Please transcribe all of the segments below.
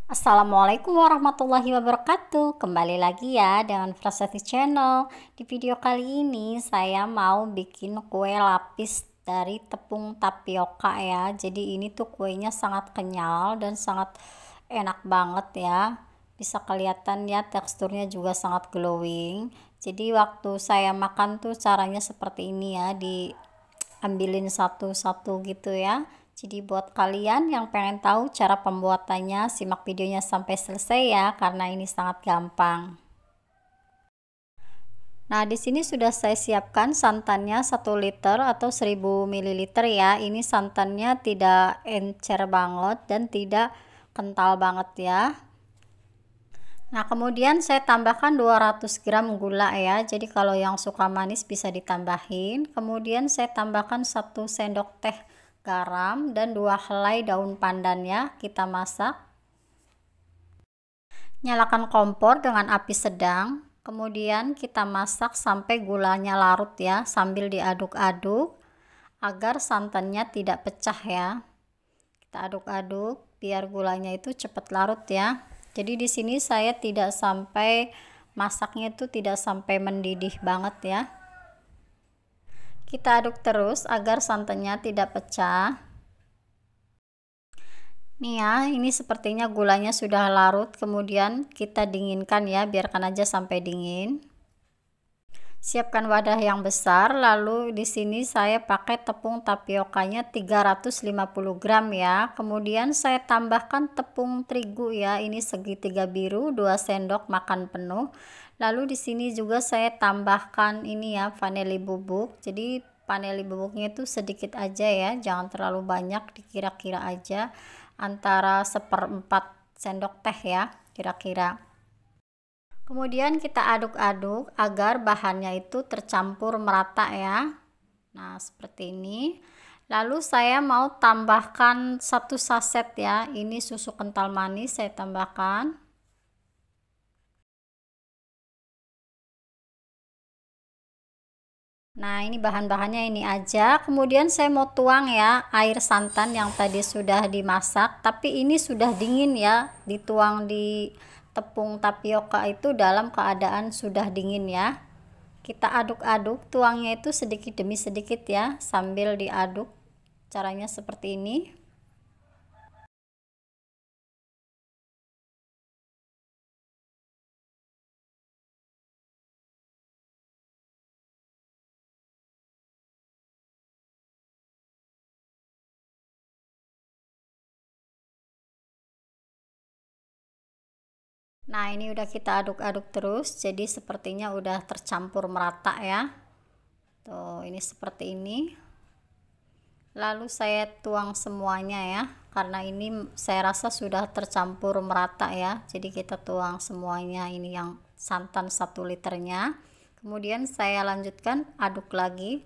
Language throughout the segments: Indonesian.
Assalamualaikum warahmatullahi wabarakatuh. Kembali lagi ya dengan Frasati Channel. Di video kali ini saya mau bikin kue lapis dari tepung tapioka ya. Jadi ini tuh kuenya sangat kenyal dan sangat enak banget ya. Bisa kelihatan ya, teksturnya juga sangat glowing. Jadi waktu saya makan tuh caranya seperti ini ya, diambilin satu-satu gitu ya. Jadi buat kalian yang pengen tahu cara pembuatannya, simak videonya sampai selesai ya, karena ini sangat gampang. Nah, di sini sudah saya siapkan santannya 1 liter atau 1000 ml ya. Ini santannya tidak encer banget dan tidak kental banget ya. Nah, kemudian saya tambahkan 200 gram gula ya. Jadi kalau yang suka manis bisa ditambahin. Kemudian saya tambahkan 1 sendok teh garam dan 2 helai daun pandan ya. Kita masak. Nyalakan kompor dengan api sedang. Kemudian kita masak sampai gulanya larut ya, sambil diaduk-aduk agar santannya tidak pecah ya. Kita aduk-aduk biar gulanya itu cepat larut ya. Jadi di sini saya tidak sampai masaknya itu tidak sampai mendidih banget ya. Kita aduk terus agar santannya tidak pecah. Nih ya, ini sepertinya gulanya sudah larut, kemudian kita dinginkan ya, biarkan aja sampai dingin. Siapkan wadah yang besar, lalu di sini saya pakai tepung tapiokanya 350 gram ya. Kemudian saya tambahkan tepung terigu ya, ini segitiga biru 2 sendok makan penuh. Lalu di sini juga saya tambahkan ini ya, vanili bubuk. Jadi vanili bubuknya itu sedikit aja ya, jangan terlalu banyak, dikira-kira aja antara 1/4 sendok teh ya kira-kira. Kemudian kita aduk-aduk agar bahannya itu tercampur merata ya. Nah, seperti ini. Lalu saya mau tambahkan 1 saset ya. Ini susu kental manis saya tambahkan. Nah, ini bahan-bahannya ini aja. Kemudian saya mau tuang ya air santan yang tadi sudah dimasak, tapi ini sudah dingin ya. Dituang di tepung tapioka itu dalam keadaan sudah dingin ya. Kita aduk-aduk, tuangnya itu sedikit demi sedikit ya, sambil diaduk. Caranya seperti ini. Nah, ini udah kita aduk-aduk terus, jadi sepertinya udah tercampur merata ya. Tuh, ini seperti ini. Lalu saya tuang semuanya ya, karena ini saya rasa sudah tercampur merata ya. Jadi kita tuang semuanya, ini yang santan 1 liternya. Kemudian saya lanjutkan aduk lagi.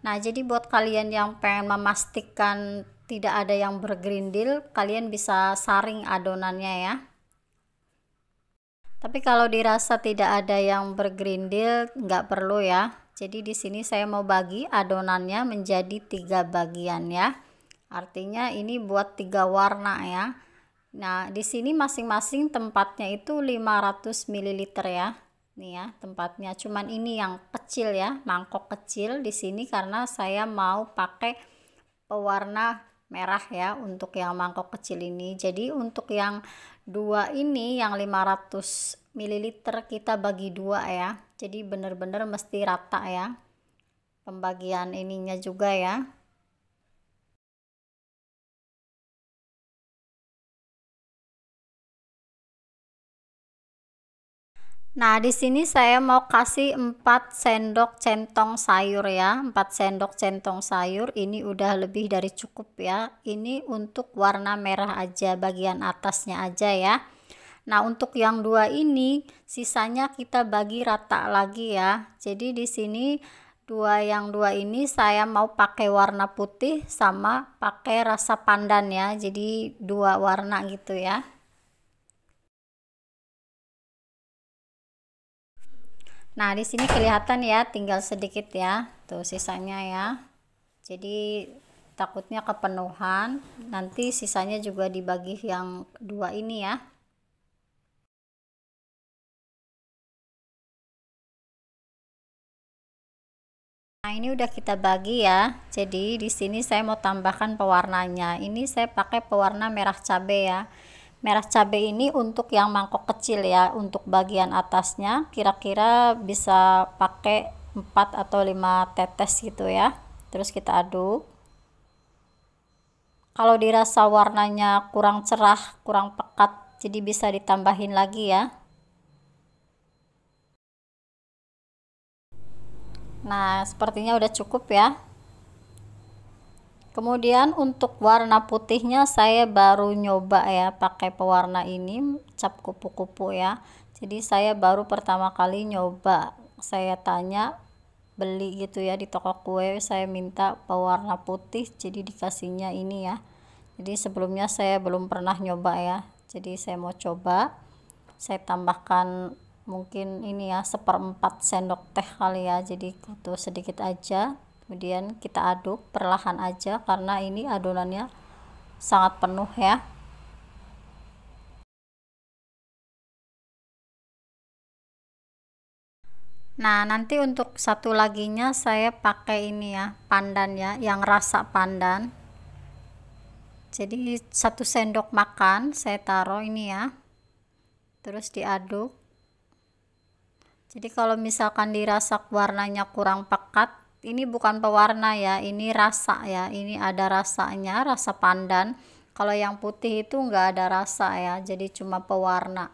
Nah, jadi buat kalian yang pengen memastikan tidak ada yang bergerindil, kalian bisa saring adonannya ya. Tapi kalau dirasa tidak ada yang bergerindil, nggak perlu ya. Jadi di sini saya mau bagi adonannya menjadi 3 bagian ya. Artinya ini buat 3 warna ya. Nah, di sini masing-masing tempatnya itu 500 ml ya. Nih ya, tempatnya. Cuman ini yang kecil ya, mangkok kecil di sini karena saya mau pakai pewarna merah ya untuk yang mangkok kecil ini. Jadi untuk yang 2 ini yang 500 ml kita bagi 2 ya. Jadi bener-bener mesti rata ya pembagian ininya juga ya. Nah, di sini saya mau kasih 4 sendok centong sayur ya. 4 sendok centong sayur ini udah lebih dari cukup ya. Ini untuk warna merah aja, bagian atasnya aja ya. Nah, untuk yang 2 ini sisanya kita bagi rata lagi ya. Jadi di sini yang 2 ini saya mau pakai warna putih sama pakai rasa pandan ya. Jadi 2 warna gitu ya. Nah, di sini kelihatan ya, tinggal sedikit ya. Tuh sisanya ya. Jadi takutnya kepenuhan, nanti sisanya juga dibagi yang 2 ini ya. Nah, ini udah kita bagi ya. Jadi di sini saya mau tambahkan pewarnanya. Ini saya pakai pewarna merah cabai ya. Merah cabai ini untuk yang mangkok kecil ya. Untuk bagian atasnya kira-kira bisa pakai 4 atau 5 tetes gitu ya. Terus kita aduk. Kalau dirasa warnanya kurang cerah, kurang pekat, jadi bisa ditambahin lagi ya. Nah, sepertinya udah cukup ya. Kemudian untuk warna putihnya saya baru nyoba ya pakai pewarna ini cap kupu-kupu ya. Jadi saya baru pertama kali nyoba. Saya tanya beli gitu ya di toko kue, saya minta pewarna putih, jadi dikasihnya ini ya. Jadi sebelumnya saya belum pernah nyoba ya. Jadi saya mau coba. Saya tambahkan mungkin ini ya 1/4 sendok teh kali ya, jadi tuh sedikit aja. Kemudian kita aduk perlahan aja karena ini adonannya sangat penuh ya. Nah, nanti untuk satu laginya saya pakai ini ya, pandan ya, yang rasa pandan. Jadi 1 sendok makan saya taruh ini ya, terus diaduk. Jadi kalau misalkan dirasa warnanya kurang pekat, ini bukan pewarna ya, ini rasa ya, ini ada rasanya, rasa pandan. Kalau yang putih itu enggak ada rasa ya, jadi cuma pewarna.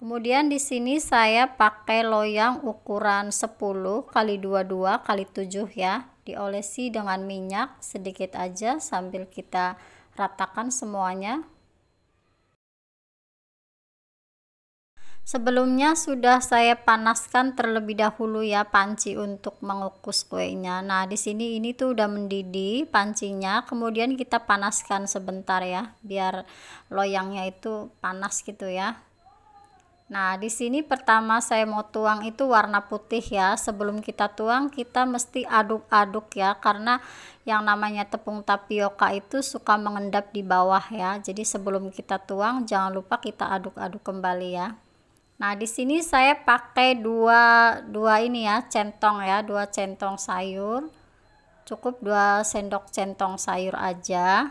Kemudian di sini saya pakai loyang ukuran 10 kali 22 kali 7 ya, diolesi dengan minyak sedikit aja sambil kita ratakan semuanya. Sebelumnya sudah saya panaskan terlebih dahulu ya panci untuk mengukus kuenya. Nah, di sini ini tuh udah mendidih pancinya, kemudian kita panaskan sebentar ya, biar loyangnya itu panas gitu ya. Nah, di sini pertama saya mau tuang itu warna putih ya. Sebelum kita tuang, kita mesti aduk-aduk ya, karena yang namanya tepung tapioka itu suka mengendap di bawah ya. Jadi sebelum kita tuang, jangan lupa kita aduk-aduk kembali ya. Nah, di sini saya pakai dua ini ya, centong ya, 2 centong sayur. Cukup 2 sendok centong sayur aja.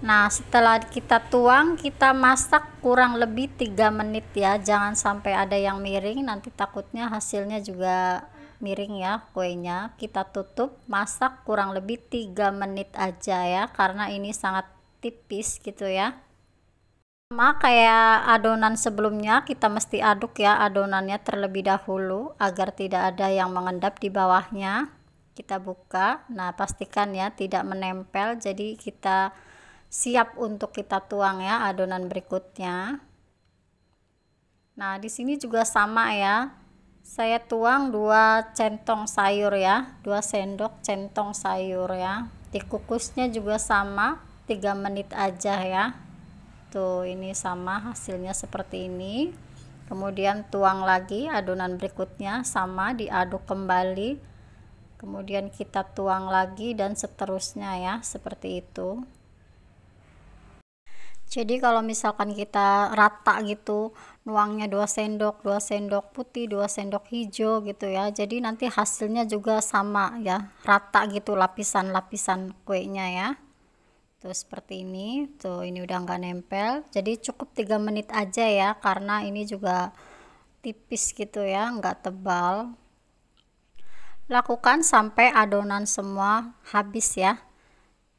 Nah, setelah kita tuang, kita masak kurang lebih 3 menit ya. Jangan sampai ada yang miring, nanti takutnya hasilnya juga miring ya kuenya. Kita tutup, masak kurang lebih 3 menit aja ya, karena ini sangat tipis gitu ya. Sama kayak adonan sebelumnya, kita mesti aduk ya adonannya terlebih dahulu agar tidak ada yang mengendap di bawahnya. Kita buka, nah pastikan ya tidak menempel, jadi kita siap untuk kita tuang ya adonan berikutnya. Nah, di sini juga sama ya, saya tuang 2 centong sayur ya, 2 sendok centong sayur ya. Dikukusnya juga sama 3 menit aja ya. Tuh, ini sama hasilnya seperti ini. Kemudian tuang lagi adonan berikutnya, sama diaduk kembali. Kemudian kita tuang lagi dan seterusnya ya, seperti itu. Jadi kalau misalkan kita rata gitu, nuangnya 2 sendok, 2 sendok putih, 2 sendok hijau gitu ya. Jadi nanti hasilnya juga sama ya, rata gitu lapisan-lapisan kuenya ya. Tuh seperti ini, tuh ini udah nggak nempel. Jadi cukup 3 menit aja ya, karena ini juga tipis gitu ya, nggak tebal. Lakukan sampai adonan semua habis ya.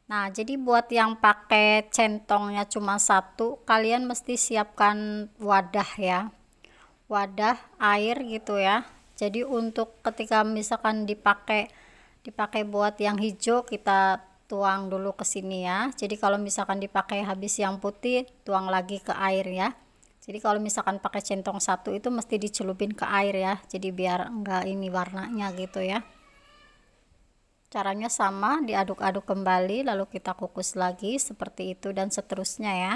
Nah, jadi buat yang pakai centongnya cuma 1, kalian mesti siapkan wadah ya, wadah air gitu ya. Jadi untuk ketika misalkan dipakai buat yang hijau, kita tuang dulu ke sini ya. Jadi kalau misalkan dipakai habis yang putih, tuang lagi ke air ya. Jadi kalau misalkan pakai centong 1 itu mesti dicelupin ke air ya, jadi biar enggak ini warnanya gitu ya. Caranya sama, diaduk-aduk kembali lalu kita kukus lagi seperti itu dan seterusnya ya.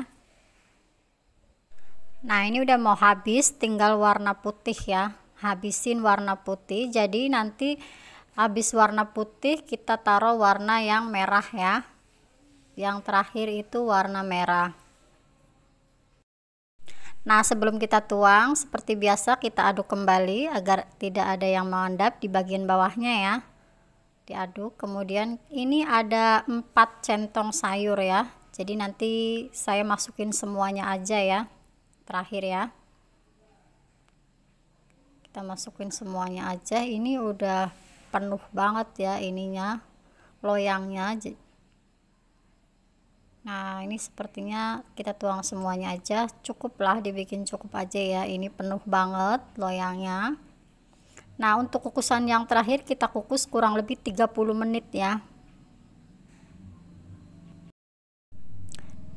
Nah, ini udah mau habis, tinggal warna putih ya. Habisin warna putih. Jadi nanti habis warna putih kita taruh warna yang merah ya. Yang terakhir itu warna merah. Nah, sebelum kita tuang, seperti biasa kita aduk kembali agar tidak ada yang mengendap di bagian bawahnya ya. Diaduk. Kemudian ini ada 4 centong sayur ya. Jadi nanti saya masukin semuanya aja ya. Terakhir ya. Kita masukin semuanya aja. Ini udah penuh banget ya ininya, loyangnya. Nah, ini sepertinya kita tuang semuanya aja, cukuplah, dibikin cukup aja ya, ini penuh banget loyangnya. Nah, untuk kukusan yang terakhir kita kukus kurang lebih 30 menit ya.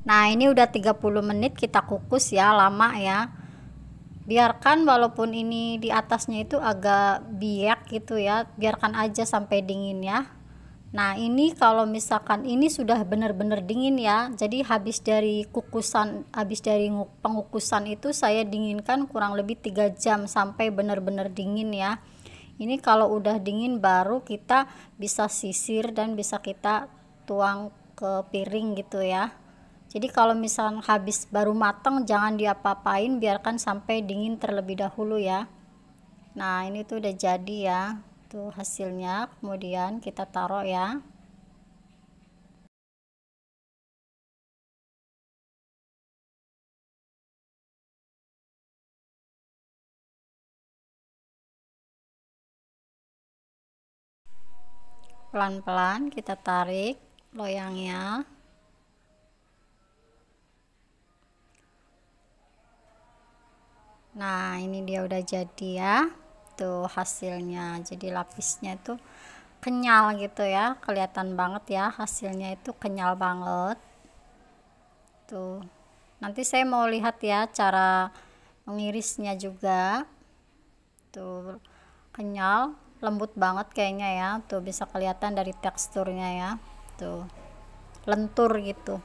Nah, ini udah 30 menit kita kukus ya, lama ya. Biarkan walaupun ini di atasnya itu agak biak gitu ya, biarkan aja sampai dingin ya. Nah, ini kalau misalkan ini sudah benar-benar dingin ya, jadi habis dari pengukusan itu saya dinginkan kurang lebih 3 jam sampai benar-benar dingin ya. Ini kalau udah dingin baru kita bisa sisir dan bisa kita tuang ke piring gitu ya. Jadi kalau misalkan habis baru matang jangan diapa-apain, biarkan sampai dingin terlebih dahulu ya. Nah, ini tuh udah jadi ya. Tuh hasilnya, kemudian kita taruh ya. Pelan-pelan kita tarik loyangnya. Nah, ini dia udah jadi ya. Tuh hasilnya, jadi lapisnya itu kenyal gitu ya, kelihatan banget ya, hasilnya itu kenyal banget tuh. Nanti saya mau lihat ya cara mengirisnya juga. Tuh kenyal, lembut banget kayaknya ya, tuh bisa kelihatan dari teksturnya ya, tuh lentur gitu.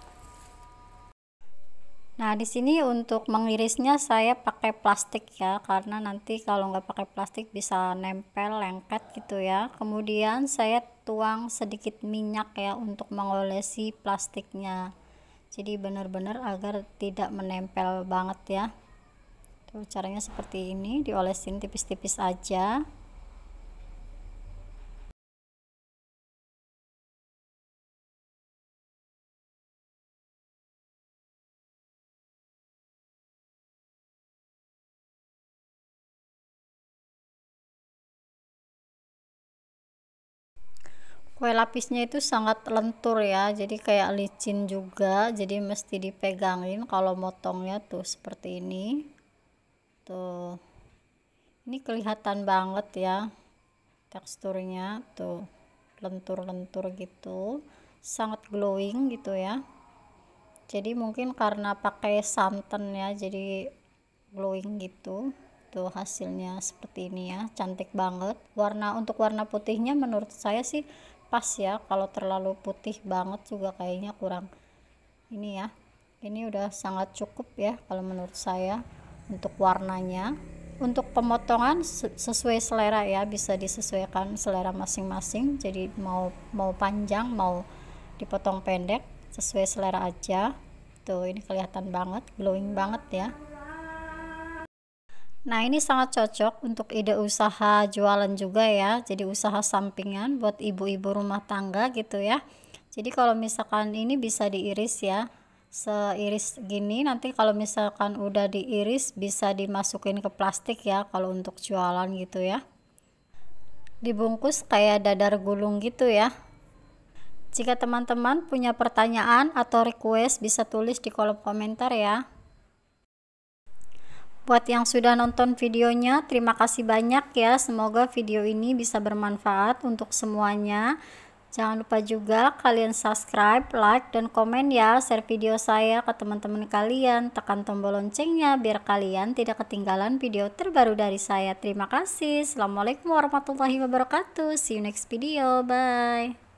Nah, di sini untuk mengirisnya saya pakai plastik ya, karena nanti kalau nggak pakai plastik bisa nempel, lengket gitu ya. Kemudian saya tuang sedikit minyak ya untuk mengolesi plastiknya. Jadi benar-benar agar tidak menempel banget ya. Tuh caranya seperti ini, diolesin tipis-tipis aja. Kue lapisnya itu sangat lentur ya, jadi kayak licin juga, jadi mesti dipegangin kalau motongnya tuh seperti ini. Tuh. Ini kelihatan banget ya teksturnya, tuh lentur-lentur gitu, sangat glowing gitu ya. Jadi mungkin karena pakai santan ya, jadi glowing gitu. Tuh hasilnya seperti ini ya, cantik banget. Untuk warna putihnya menurut saya sih pas ya, kalau terlalu putih banget juga kayaknya kurang ini ya. Ini udah sangat cukup ya kalau menurut saya untuk warnanya. Untuk pemotongan sesuai selera ya, bisa disesuaikan selera masing-masing, jadi mau panjang mau dipotong pendek sesuai selera aja. Tuh ini kelihatan banget, glowing banget ya. Nah, ini sangat cocok untuk ide usaha jualan juga ya, jadi usaha sampingan buat ibu-ibu rumah tangga gitu ya. Jadi kalau misalkan ini bisa diiris ya, seiris gini, nanti kalau misalkan udah diiris bisa dimasukin ke plastik ya kalau untuk jualan gitu ya. Dibungkus kayak dadar gulung gitu ya. Jika teman-teman punya pertanyaan atau request bisa tulis di kolom komentar ya. Buat yang sudah nonton videonya, terima kasih banyak ya. Semoga video ini bisa bermanfaat untuk semuanya. Jangan lupa juga kalian subscribe, like, dan komen ya. Share video saya ke teman-teman kalian. Tekan tombol loncengnya biar kalian tidak ketinggalan video terbaru dari saya. Terima kasih. Assalamualaikum warahmatullahi wabarakatuh. See you next video. Bye.